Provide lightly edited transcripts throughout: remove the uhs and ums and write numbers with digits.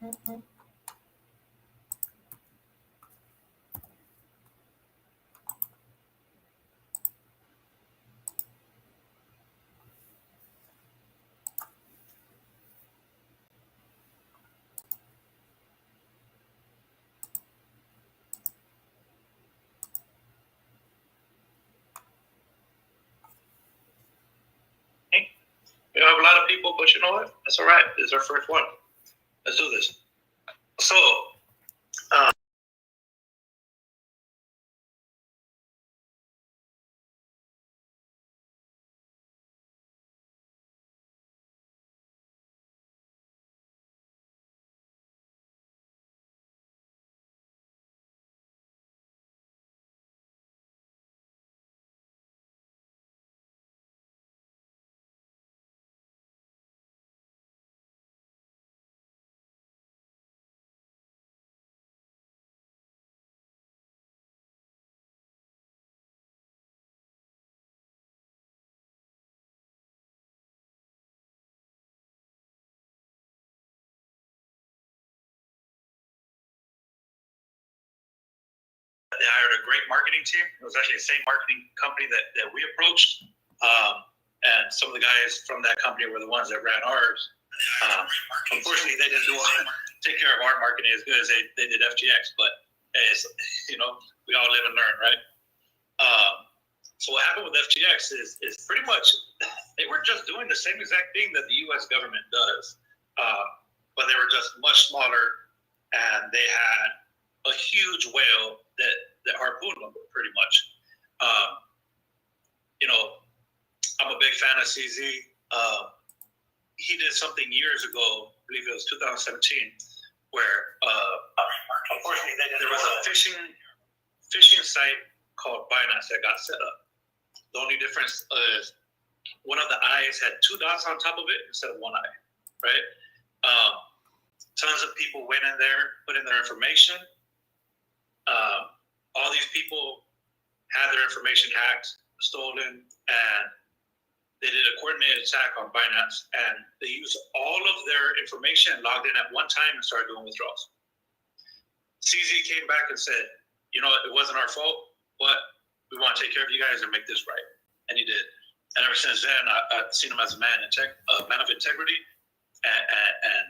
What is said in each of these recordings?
We have a lot of people, but you know what? That's all right. This is our first one. Let's do this. So, they hired a great marketing team. It was actually the same marketing company that we approached. And some of the guys from that company were the ones that ran ours. Unfortunately, they didn't take care of our marketing as good as they did FTX. But hey, we all live and learn, right? So what happened with FTX is pretty much they were just doing the same exact thing that the U.S. government does, but they were just much smaller, and they had a huge whale that harpooned them pretty much. I'm a big fan of CZ. He did something years ago, I believe it was 2017, where unfortunately there was a phishing site called Binance that got set up. The only difference is one of the eyes had two dots on top of it instead of one eye, right? Tons of people went in there, put in their information. All these people had their information hacked, stolen, and they did a coordinated attack on Binance, and they used all of their information, logged in at one time, and started doing withdrawals. CZ came back and said, it wasn't our fault, but we want to take care of you guys and make this right. And he did. And ever since then, I've seen him as a man of integrity, and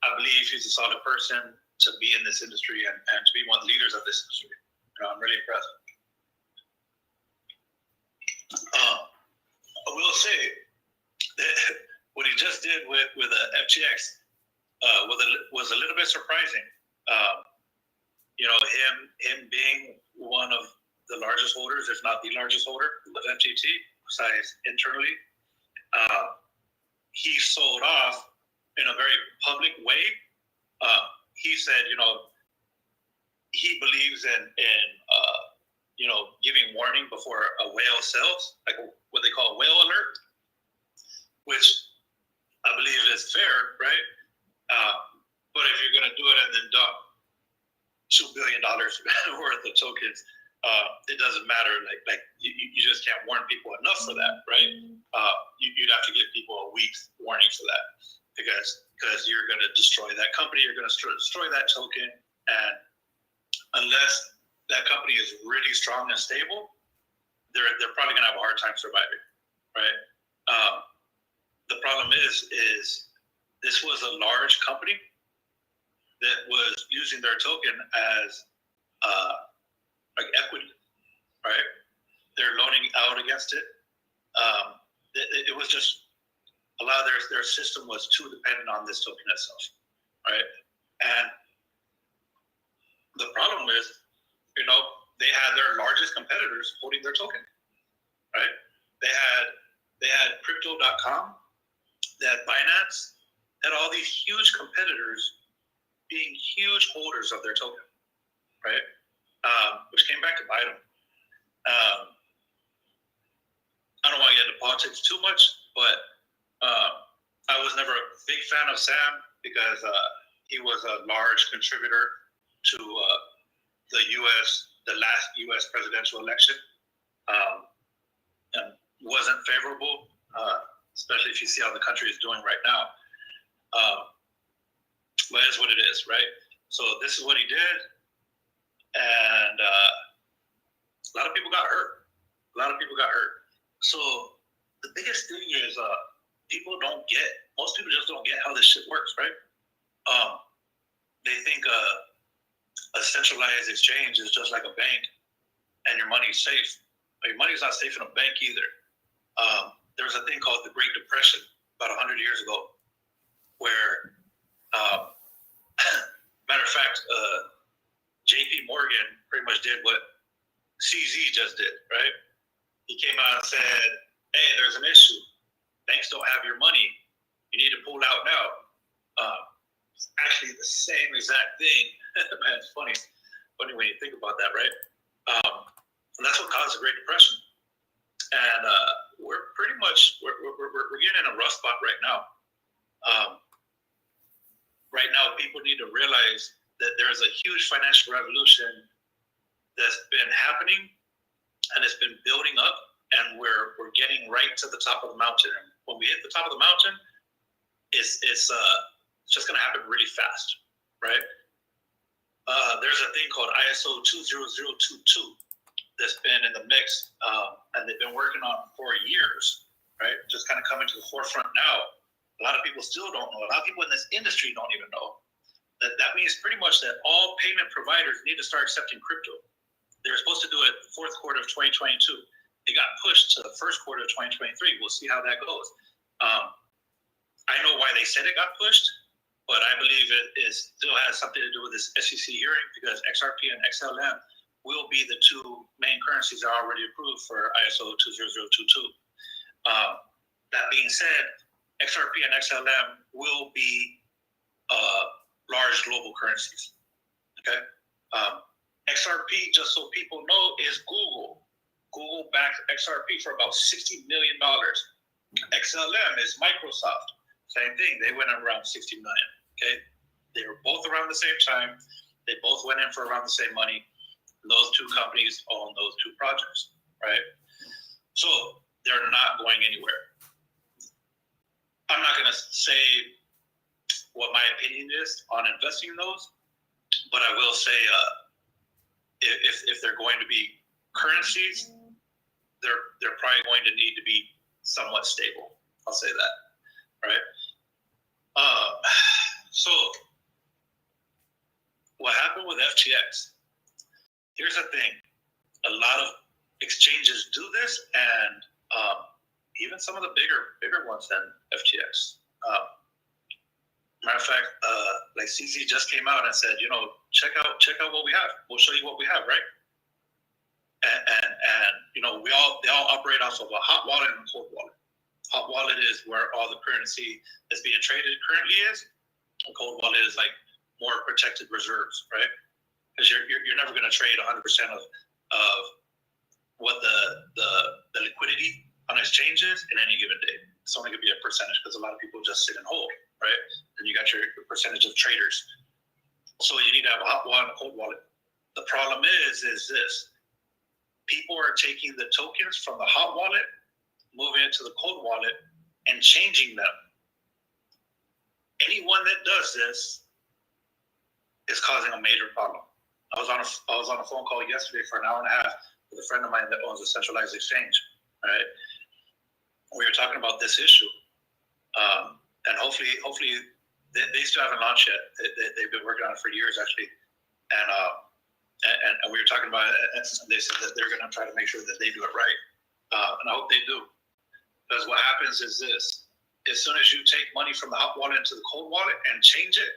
I believe he's a solid person to be in this industry and to be one of the leaders of this industry. I'm really impressed. I will say that what he just did with FTX was a little bit surprising. Him being one of the largest holders, if not the largest holder of FTT, besides internally, he sold off in a very public way. He said, he believes in giving warning before a whale sells, like what they call a whale alert, which I believe is fair, right? But if you're going to do it and then dump $2 billion worth of tokens, it doesn't matter. Like you just can't warn people enough for that, right? You'd have to give people a week's warning for that because you're going to destroy that company, you're going to destroy that token, and unless that company is really strong and stable, they're probably going to have a hard time surviving, right? The problem is this was a large company that was using their token as like equity, right? They're loaning out against it. It was just a lot of their system was too dependent on this token itself, right? And the problem is, they had their largest competitors holding their token, right? They had crypto.com, they had Binance, had all these huge competitors being huge holders of their token, right? Which came back to bite them. I don't want to get into politics too much, but I was never a big fan of Sam because he was a large contributor to the last U.S. presidential election, and wasn't favorable, especially if you see how the country is doing right now. But it's what it is, right? So this is what he did, and a lot of people got hurt. So the biggest thing is most people just don't get how this shit works, right? They think a centralized exchange is just like a bank, and your money's safe. But your money's not safe in a bank either. There was a thing called the Great Depression about 100 years ago, where, matter of fact, J.P. Morgan pretty much did what CZ just did, right? He came out and said, hey, there's an issue. Banks don't have your money. You need to pull out now. It's actually the same exact thing. Man, it's funny when you think about that, right? And that's what caused the Great Depression. And we're pretty much we're getting in a rough spot right now. Right now, people need to realize that there's a huge financial revolution that's been happening, and it's been building up, and we're getting right to the top of the mountain. And when we hit the top of the mountain, it's just going to happen really fast, right? There's a thing called ISO 20022 that's been in the mix, and they've been working on for years, right? Just kind of coming to the forefront now. A lot of people still don't know. A lot of people in this industry don't even know. That means pretty much that all payment providers need to start accepting crypto. They were supposed to do it the fourth quarter of 2022. It got pushed to the first quarter of 2023. We'll see how that goes. I know why they said it got pushed, but I believe it still has something to do with this SEC hearing, because XRP and XLM will be the two main currencies that are already approved for ISO 20022. That being said, XRP and XLM will be large global currencies. Okay, XRP, just so people know, is Google. Google backed XRP for about $60 million. XLM is Microsoft. Same thing. They went around $60 million. Okay, they were both around the same time. They both went in for around the same money. Those two companies own those two projects, right? So they're not going anywhere. I'm not going to say what my opinion is on investing in those, but I will say if they're going to be currencies, they're probably going to need to be somewhat stable. I'll say that, right? So what happened with FTX? Here's the thing. A lot of exchanges do this, and even some of the bigger ones than FTX. Matter of fact, like CZ just came out and said, check out what we have. We'll show you what we have, right? And they all operate off of a hot wallet and a cold wallet. Hot wallet is where all the currency that's being traded currently is. A cold wallet is like more protected reserves, right? Because you're never going to trade 100% of what the liquidity on exchange is in any given day. It's only going to be a percentage, because a lot of people just sit and hold, right? And you got your percentage of traders. So you need to have a hot wallet and a cold wallet. The problem is this. People are taking the tokens from the hot wallet, moving it to the cold wallet, and changing them. Anyone that does this is causing a major problem. I was on a phone call yesterday for an hour and a half with a friend of mine that owns a centralized exchange, right? We were talking about this issue, and hopefully they still haven't launched yet. They've been working on it for years, actually, and we were talking about it, and they said that they're going to try to make sure that they do it right, and I hope they do, because what happens is this: as soon as you take money from the hot wallet into the cold wallet and change it,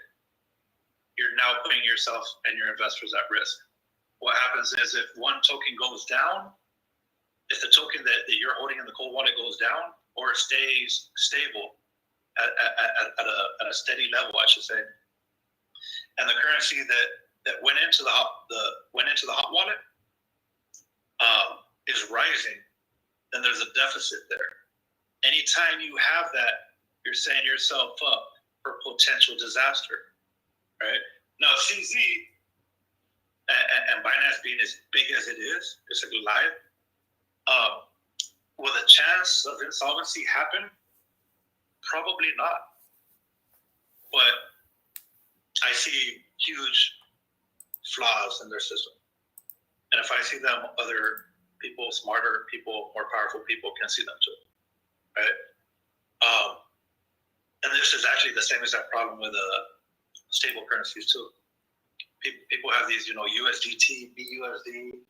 you're now putting yourself and your investors at risk. What happens is, if one token goes down, if the token that you're holding in the cold wallet goes down or stays stable at a steady level, I should say, and the currency that went into the hot wallet is rising, then there's a deficit there. Anytime you have that, you're setting yourself up for potential disaster, right? Now, CZ and Binance being as big as it is, it's a Goliath. Will the chance of insolvency happen? Probably not. But I see huge flaws in their system. And if I see them, other people, smarter people, more powerful people can see them too, right? And this is actually the same exact problem with stable currencies too. People have these, USDT, BUSD,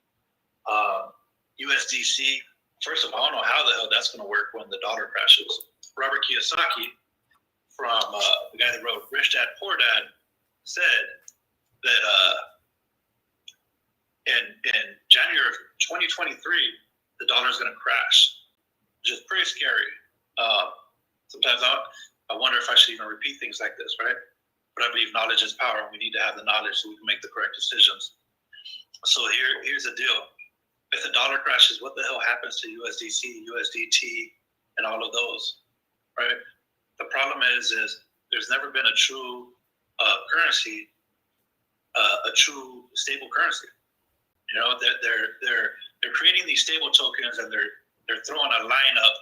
USDC. First of all, I don't know how the hell that's going to work when the dollar crashes. Robert Kiyosaki, from the guy that wrote Rich Dad Poor Dad, said that in January of 2023, the dollar is going to crash, which is pretty scary. Sometimes I wonder if I should even repeat things like this, right? But I believe knowledge is power, and we need to have the knowledge so we can make the correct decisions. So here's the deal. If the dollar crashes, what the hell happens to USDC, USDT, and all of those, right? The problem is there's never been a true currency, a true stable currency. They're creating these stable tokens, and they're throwing a line up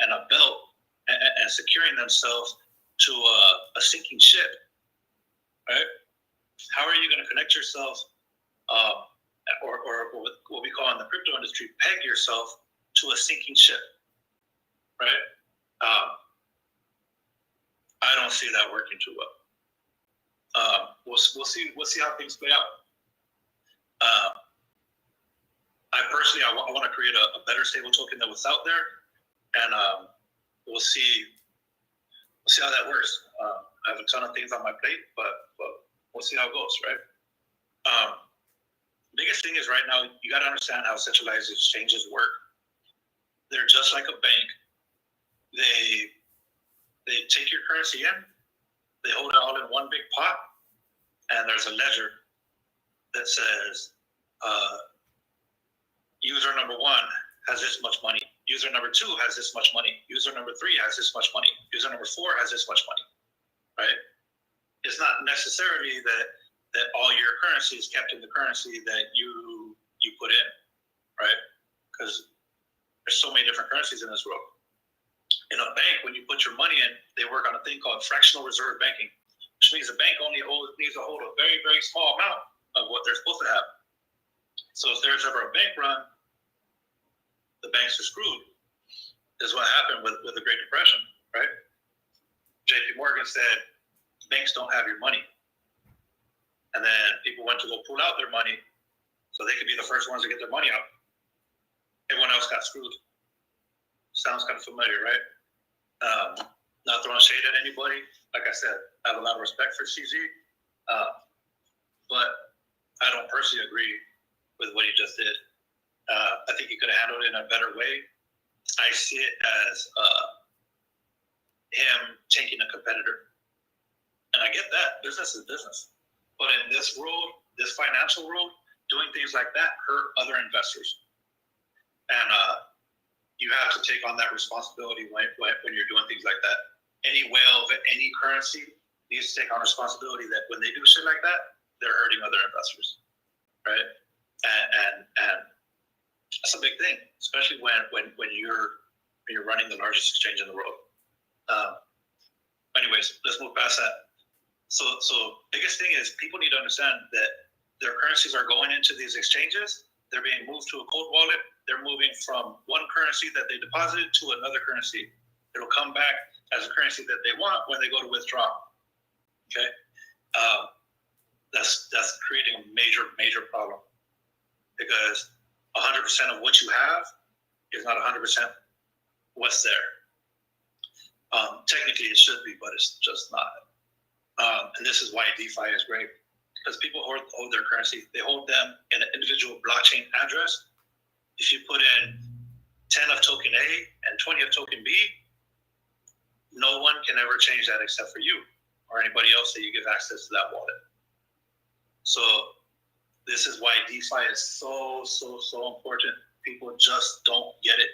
and a belt and securing themselves to a sinking ship, right? How are you going to connect yourself, or what we call in the crypto industry, peg yourself to a sinking ship, right? I don't see that working too well. We'll see how things play out. I personally, I want to create a better stable token than what's out there, and we'll see how that works. I have a ton of things on my plate, but we'll see how it goes, right? Biggest thing is right now, you got to understand how centralized exchanges work. They're just like a bank. They take your currency in, they hold it all in one big pot, and there's a ledger that says, user number 1 has this much money. User number 2 has this much money. User number 3 has this much money. User number 4 has this much money, right? It's not necessarily that all your currency is kept in the currency that you put in, right? Because there's so many different currencies in this world. In a bank, when you put your money in, they work on a thing called fractional reserve banking, which means the bank only needs to hold a very, very small amount of what they're supposed to have. So if there's ever a bank run, the banks are screwed. This is what happened with the Great Depression, right? JP Morgan said, banks don't have your money. And then people went to go pull out their money so they could be the first ones to get their money out. Everyone else got screwed. Sounds kind of familiar, right? Not throwing shade at anybody. Like I said, I have a lot of respect for CZ. But I don't personally agree with what he just did. I think he could have handled it in a better way. I see it as him taking a competitor. And I get that. Business is business. But in this world, this financial world, doing things like that hurt other investors. And you have to take on that responsibility when you're doing things like that. Any whale of any currency needs to take on responsibility that when they do shit like that, they're hurting other investors, right? And that's a big thing, especially when you're running the largest exchange in the world. Anyways, let's move past that. So biggest thing is people need to understand that their currencies are going into these exchanges. They're being moved to a cold wallet. They're moving from one currency that they deposited to another currency. It'll come back as a currency that they want when they go to withdraw. Okay, that's creating a major problem because 100% of what you have is not 100% what's there. Technically, it should be, but it's just not. And this is why DeFi is great. Because people hold their currency, they hold them in an individual blockchain address. If you put in 10 of token A and 20 of token B, no one can ever change that except for you or anybody else that you give access to that wallet. So this is why DeFi is so important. People just don't get it.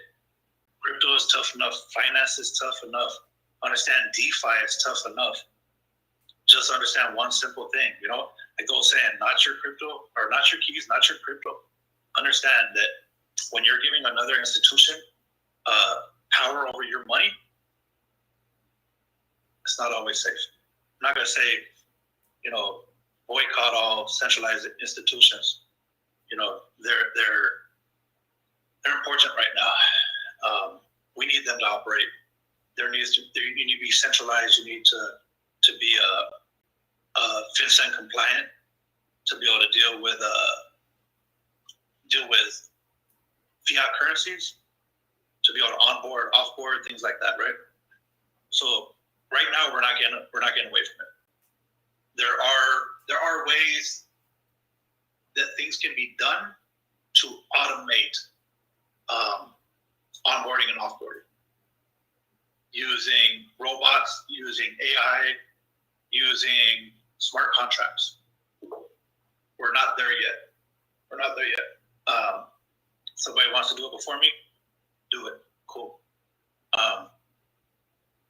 Crypto is tough enough. Finance is tough enough. Understand DeFi is tough enough. Just understand one simple thing, like those saying, not your crypto, or not your keys, not your crypto. Understand that when you're giving another institution power over your money, it's not always safe. I'm not going to say boycott all centralized institutions. They're important right now. We need them to operate. You need to be centralized. You need to be FinCEN compliant to be able to deal with fiat currencies, to be able to onboard, offboard, things like that, right? So right now we're not getting away from it. There are ways that things can be done to automate onboarding and offboarding, using robots, using AI, using smart contracts. We're not there yet. Somebody wants to do it before me, do it. Cool.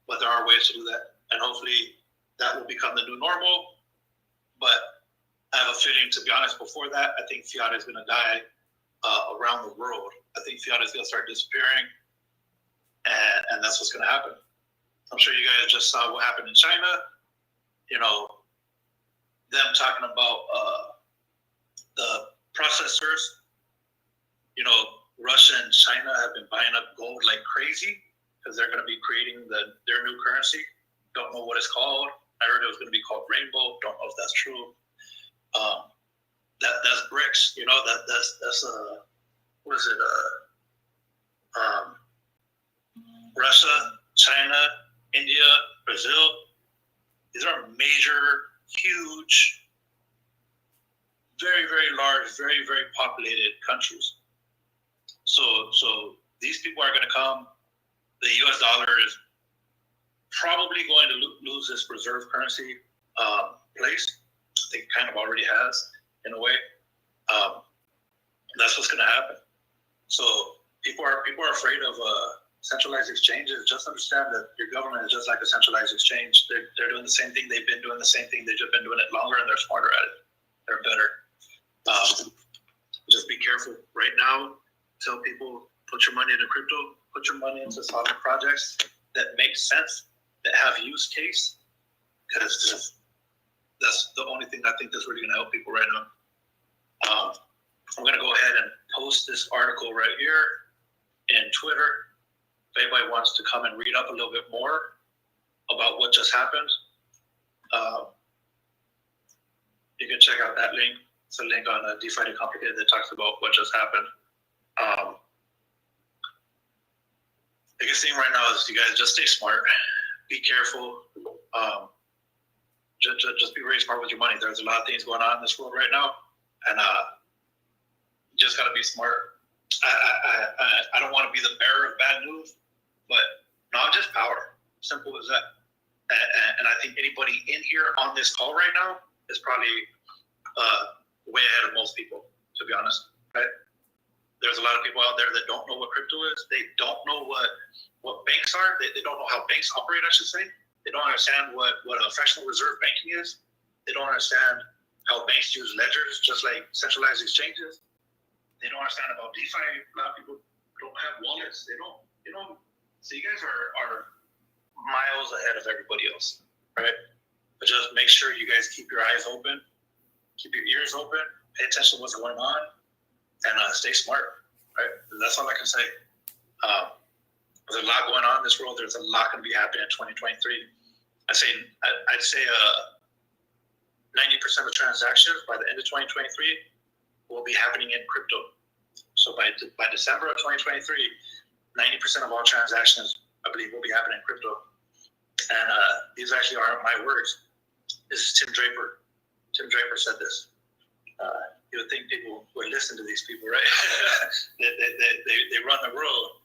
But there are ways to do that, and hopefully that will become the new normal. But I have a feeling, to be honest, before that, I think fiat is going to die around the world. I think fiat is going to start disappearing, and that's what's going to happen. I'm sure you guys just saw what happened in China. Them talking about the processors. Russia and China have been buying up gold like crazy because they're going to be creating their new currency. Don't know what it's called. I heard it was going to be called Rainbow. Don't know if that's true. That's BRICS. That's what is it? Russia, China, India, Brazil. These are major, huge, very, very large, very, very populated countries. So these people are going to come. The U.S. dollar is probably going to lose its reserve currency place. I think it kind of already has, in a way. That's what's going to happen. So people are afraid of centralized exchanges. Just understand that your government is just like a centralized exchange. They're doing the same thing. They've been doing the same thing. They've just been doing it longer, and they're smarter at it. They're better. Just be careful. Right now, tell people, put your money into crypto, put your money into solid projects that make sense, that have use case, because that's the only thing I think that's really going to help people right now. I'm going to go ahead and post this article right here in Twitter. If anybody wants to come and read up a little bit more about what just happened, you can check out that link. It's a link on DeFi Decomplicated that talks about what just happened. Biggest thing right now is you guys just stay smart, be careful, just be very smart with your money. There's a lot of things going on in this world right now, and you just got to be smart. I don't want to be the bearer of bad news, but knowledge is power. Simple as that. And I think anybody in here on this call right now is probably way ahead of most people, to be honest. Right? There's a lot of people out there that don't know what crypto is. They don't know what banks are. They don't know how banks operate, I should say. They don't understand what a fractional reserve banking is. They don't understand how banks use ledgers, just like centralized exchanges. They don't understand about DeFi. A lot of people don't have wallets. They don't. So you guys are miles ahead of everybody else, right? But just make sure you guys keep your eyes open, keep your ears open, pay attention to what's going on, and stay smart, right? That's all I can say. There's a lot going on in this world. There's a lot going to be happening in 2023. I'd say 90% of transactions by the end of 2023 will be happening in crypto. So by December of 2023, 90% of all transactions, I believe, will be happening in crypto. And these actually aren't my words. This is Tim Draper. Tim Draper said this. You would think people would listen to these people, right? they run the world.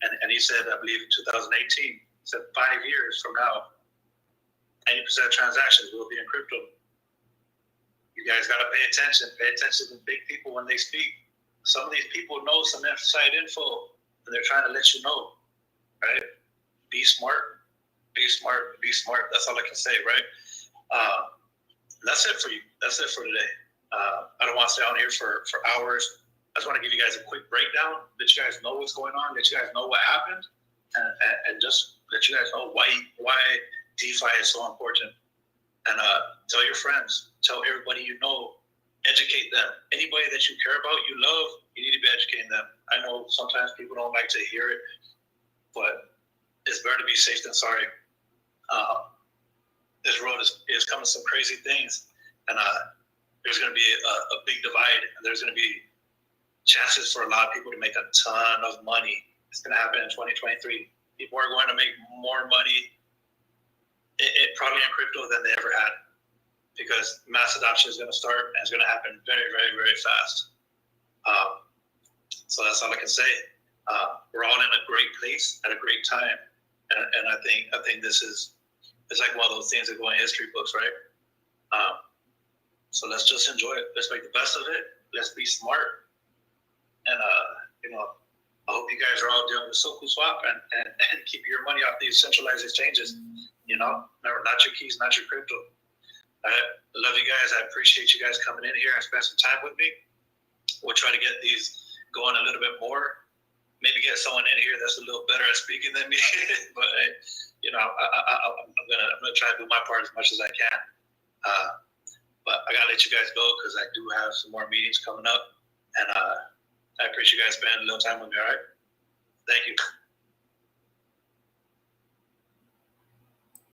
And he said, I believe in 2018, he said 5 years from now, 90% of transactions will be in crypto. You guys got to pay attention. Pay attention to big people when they speak. Some of these people know some inside info, and they're trying to let you know, right? Be smart. Be smart. Be smart. That's all I can say, right? That's it for you. That's it for today. I don't want to stay on here for hours. I just want to give you guys a quick breakdown, let you guys know what's going on, let you guys know what happened, and just let you guys know why DeFi is so important. And tell your friends, tell everybody you know, educate them. Anybody that you care about, you love, you need to be educating them. I know sometimes people don't like to hear it, but it's better to be safe than sorry. This road is coming some crazy things, and there's going to be a big divide, and there's going to be chances for a lot of people to make a ton of money. It's going to happen in 2023. People are going to make more money, probably in crypto than they ever had, because mass adoption is going to start, and it's going to happen very, very, very fast. So that's all I can say. We're all in a great place at a great time, and I think this is, it's like one of those things that go in history books, right? So let's just enjoy it. Let's make the best of it. Let's be smart, and I hope you guys are all doing the SokuSwap and keep your money off these centralized exchanges. Remember, not your keys, not your crypto. I love you guys. I appreciate you guys coming in here and spending some time with me. We'll try to get these going a little bit more. Maybe get someone in here that's a little better at speaking than me. But I'm gonna try to do my part as much as I can. But I gotta let you guys go because I do have some more meetings coming up, and I appreciate you guys spending a little time with me. All right, thank you.